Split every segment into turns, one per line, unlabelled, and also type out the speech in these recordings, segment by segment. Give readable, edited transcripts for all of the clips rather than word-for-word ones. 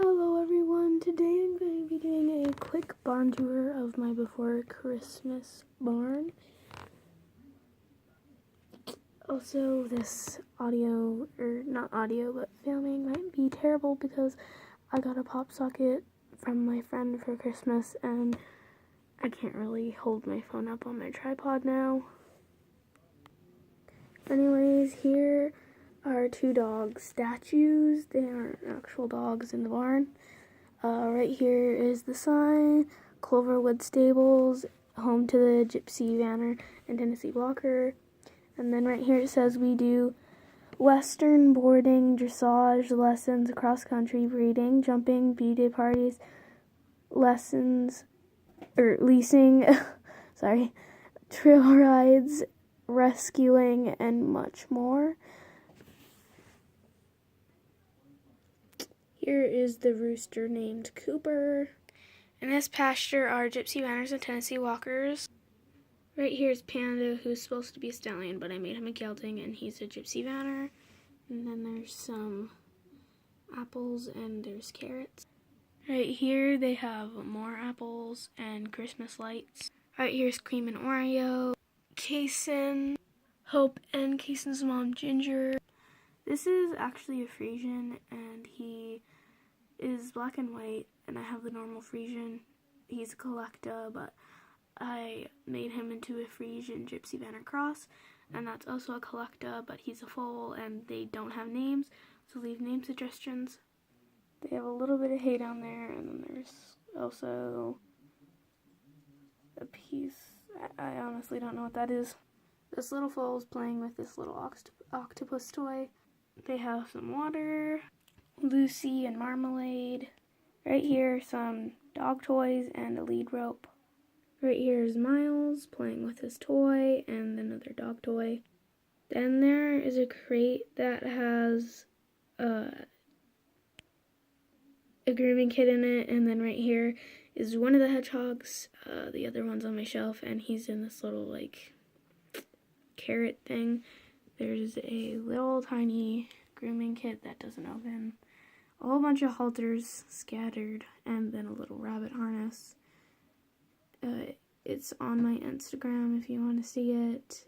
Hello everyone, today I'm going to be doing a quick barn tour of my before Christmas barn. Also, this audio, or not audio, but filming might be terrible because I got a pop socket from my friend for Christmas and I can't really hold my phone up on my tripod now. Anyways, here are two dog statues. They aren't actual dogs in the barn. Right here is the sign, Cloverwood Stables, home to the Gypsy Vanner and Tennessee Blocker. And then right here it says we do Western boarding, dressage lessons, cross-country breeding, jumping, B-day parties, leasing, trail rides, rescuing, and much more. Here is the rooster named Cooper. In this pasture are Gypsy Vanners and Tennessee Walkers. Right here is Panda, who's supposed to be a stallion, but I made him a gelding, and he's a Gypsy Vanner. And then there's some apples, and there's carrots. Right here they have more apples and Christmas lights. Right here's Cream and Oreo, Kason, Hope, and Kason's mom, Ginger. This is actually a Frisian, and he is black and white, and I have the normal Frisian. He's a collector, but I made him into a Frisian Gypsy Vanner cross, and that's also a collector, but he's a foal, and they don't have names, so leave name suggestions. They have a little bit of hay down there, and then there's also a piece. I honestly don't know what that is. This little foal is playing with this little octopus toy. They have some water, Lucy and marmalade. Right here, some dog toys and a lead rope. Right here is Miles playing with his toy and another dog toy. Then there is a crate that has a grooming kit in it, and then right here is one of the hedgehogs. The other one's on my shelf, and he's in this little carrot thing. There's a little tiny grooming kit that doesn't open, a whole bunch of halters scattered, and then a little rabbit harness. It's on my Instagram if you want to see it.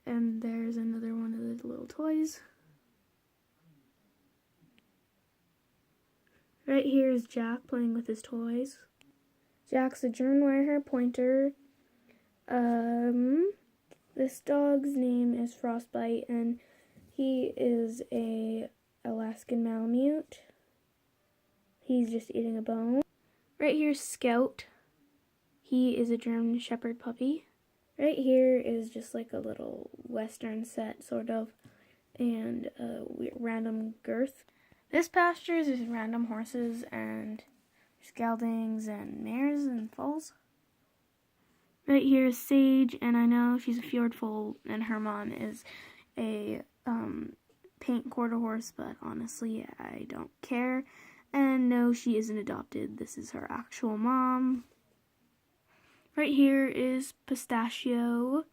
And there's another one of the little toys. Right here is Jack playing with his toys. Jack's a German Wire Pointer. This dog's name is Frostbite, and he is a Alaskan Malamute. He's just eating a bone. Right here's Scout. He is a German Shepherd puppy. Right here is just like a little Western set, sort of, and random girth. This pasture is random horses and geldings and mares and foals. Right here is Sage, and I know she's a fjord foal, and her mom is a paint quarter horse, but honestly, I don't care. And no, she isn't adopted. This is her actual mom. Right here is Pistachio.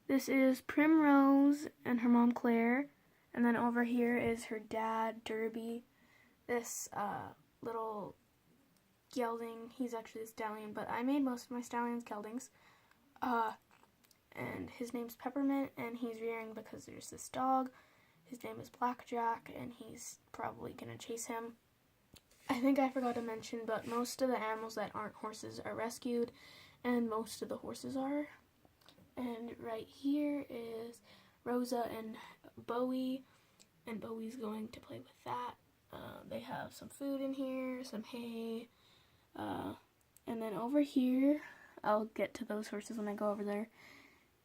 This is Primrose and her mom Claire. And then over here is her dad, Derby. This little gelding, he's actually a stallion, but I made most of my stallions geldings. And his name's Peppermint, and he's rearing because there's this dog. His name is Blackjack, and he's probably gonna chase him. I think I forgot to mention, but most of the animals that aren't horses are rescued, and most of the horses are. And right here is Rosa and Bowie, and Bowie's going to play with that. They have some food in here, some hay, and then over here, I'll get to those horses when I go over there.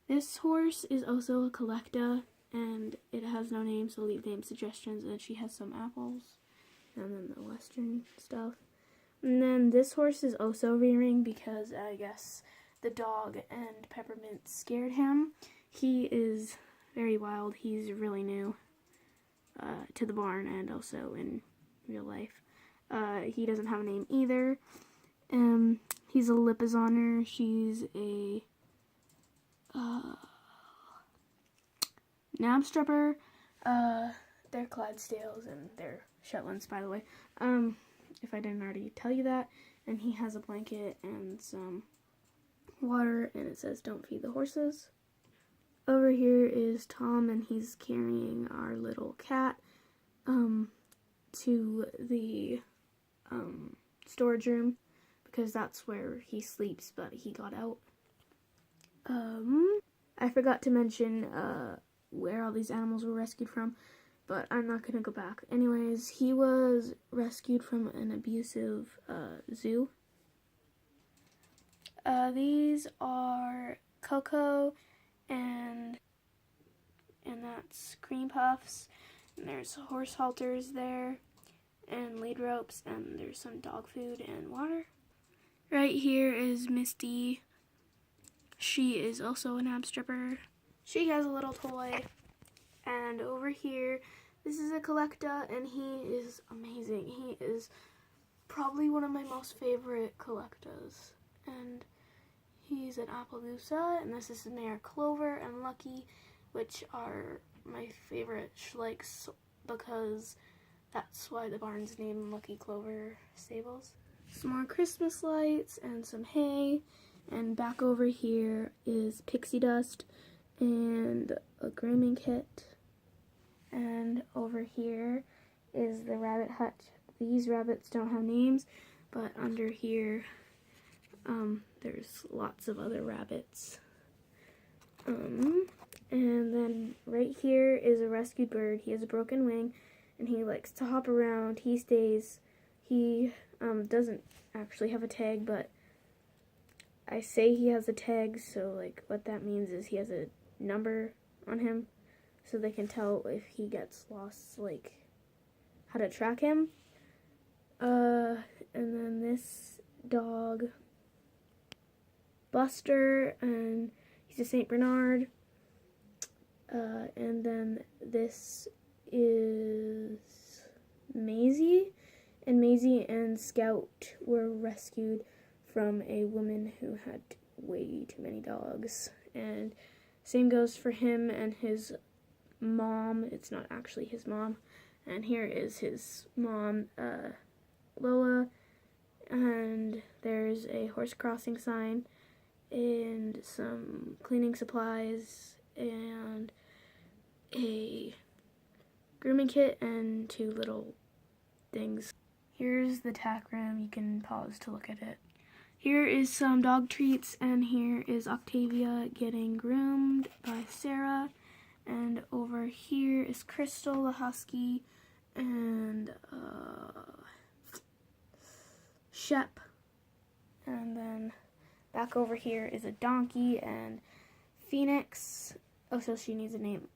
This horse is also a collector, and it has no name, so leave name suggestions, and she has some apples, and then the Western stuff. And then this horse is also rearing because I guess the dog and Peppermint scared him. He is very wild. He's really new to the barn and also in real life. He doesn't have a name either. He's a Lipizzanner. She's a Knabstrupper. they're Clydesdales and they're Shetlands, by the way. If I didn't already tell you that. And he has a blanket and some water, and it says don't feed the horses. Over here is Tom, and he's carrying our little cat to the storage room because that's where he sleeps, but he got out. I forgot to mention where all these animals were rescued from, but I'm not going to go back. Anyways, he was rescued from an abusive zoo. These are Coco and that's Cream Puffs. And there's horse halters there and lead ropes, and there's some dog food and water. Right here is Misty. She is also an ab stripper. She has a little toy. And over here, this is a collecta, and he is amazing. He is probably one of my most favorite collectas. And he's an Appaloosa, and this is Mayor Clover and Lucky, which are my favorite schleichs because that's why the barn's named Lucky Clover Stables. Some more Christmas lights and some hay, and back over here is pixie dust and a grooming kit. And over here is the rabbit hutch. These rabbits don't have names, but under here there's lots of other rabbits. And then right here is a rescued bird. He has a broken wing, and he likes to hop around. He stays. He doesn't actually have a tag, but I say he has a tag, so like what that means is he has a number on him, so they can tell if he gets lost, like how to track him. And then this dog, Buster, and he's a Saint Bernard. And then this is Maisie, and Maisie and Scout were rescued from a woman who had way too many dogs. And same goes for him and his mom. It's not actually his mom. And here is his mom, Lola. And there's a horse crossing sign and some cleaning supplies and a grooming kit and 2 little things. Here's the tack room. You can pause to look at it. Here is some dog treats, and here is Octavia getting groomed by Sarah. And over here is Crystal, the husky, and Shep. And then back over here is a donkey and Phoenix. Oh, so she needs a name.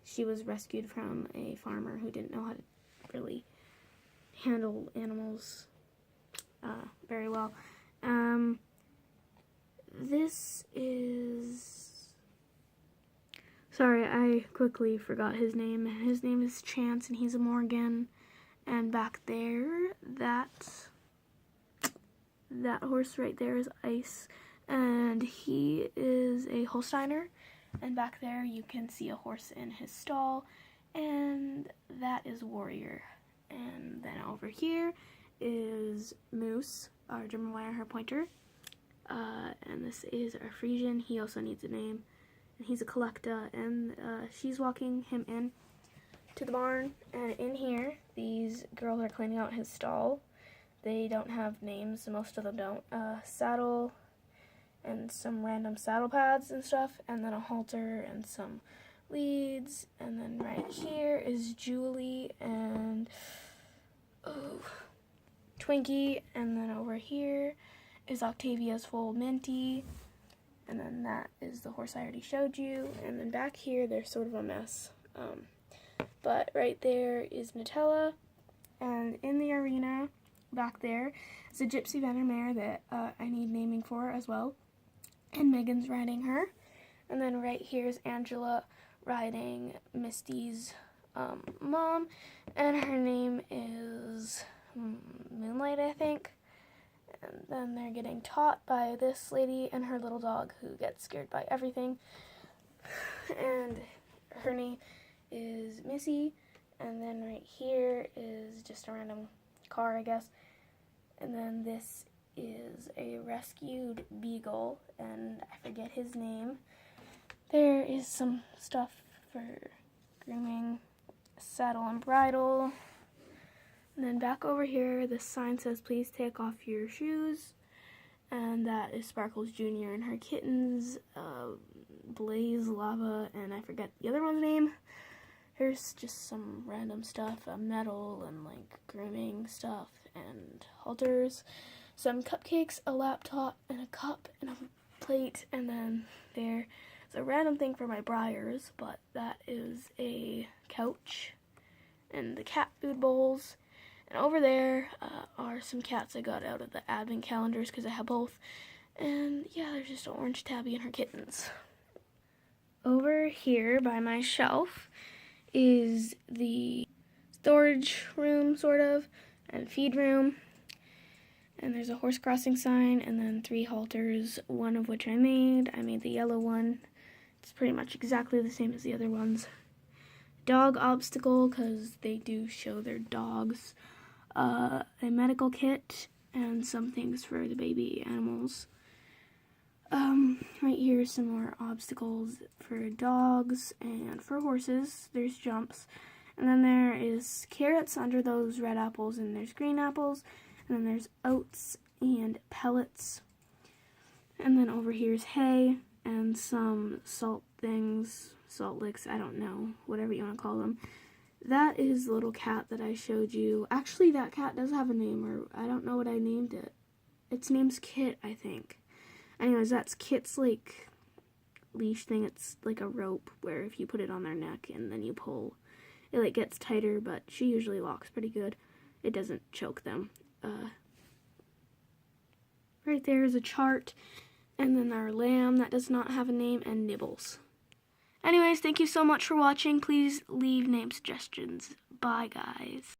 She was rescued from a farmer who didn't know how to really handle animals very well. This is... Sorry, I quickly forgot his name. His name is Chance, and he's a Morgan. And back there, that horse right there is Ice, and he is a Holsteiner. And back there you can see a horse in his stall, and that is Warrior. And then over here is Moose, our German Wire Pointer. And this is our Frisian. He also needs a name, and he's a collecta, and she's walking him in to the barn. And in here, these girls are cleaning out his stall. They don't have names, most of them don't. Saddle and some random saddle pads and stuff, and then a halter and some leads. And then right here is Julie and Twinkie, and then over here is Octavia's full Minty, and then that is the horse I already showed you. And then back here there's sort of a mess, but right there is Nutella, and in the arena back there is a Gypsy Venom mare that I need naming for as well, and Megan's riding her. And then right here is Angela riding Misty's mom, and her name is Moonlight, I think. And then they're getting taught by this lady and her little dog who gets scared by everything. And her name is Missy, And then right here is just a random car, I guess. And then this is a rescued beagle, and I forget his name. There is some stuff for grooming, saddle and bridle. And then back over here, the sign says, please take off your shoes. And that is Sparkles Jr. and her kittens, Blaze, Lava, and I forget the other one's name. Here's just some random stuff, metal and like grooming stuff and halters, some cupcakes, a laptop, and a cup, and a plate, and then there's a random thing for my briars, but that is a couch, and the cat food bowls. And over there are some cats I got out of the advent calendars because I have both. And yeah, there's just an orange tabby and her kittens. Over here by my shelf is the storage room, sort of, and feed room. And there's a horse crossing sign, and then 3 halters, one of which I made. I made the yellow one. It's pretty much exactly the same as the other ones. Dog obstacle, because they do show their dogs. A medical kit, and some things for the baby animals. Right here, some more obstacles for dogs and for horses. There's jumps. And then there is carrots under those red apples, and there's green apples. And then there's oats and pellets. And then over here's hay and some salt things, salt licks, I don't know, whatever you want to call them. That is the little cat that I showed you. Actually, that cat does have a name, or I don't know what I named it. Its name's Kit, I think. Anyways, that's Kit's, like, leash thing. It's like a rope where if you put it on their neck and then you pull, it, like, gets tighter, but she usually walks pretty good. It doesn't choke them. Right there is a chart, and then our lamb that does not have a name, and Nibbles. Anyways, thank you so much for watching. Please leave name suggestions. Bye, guys.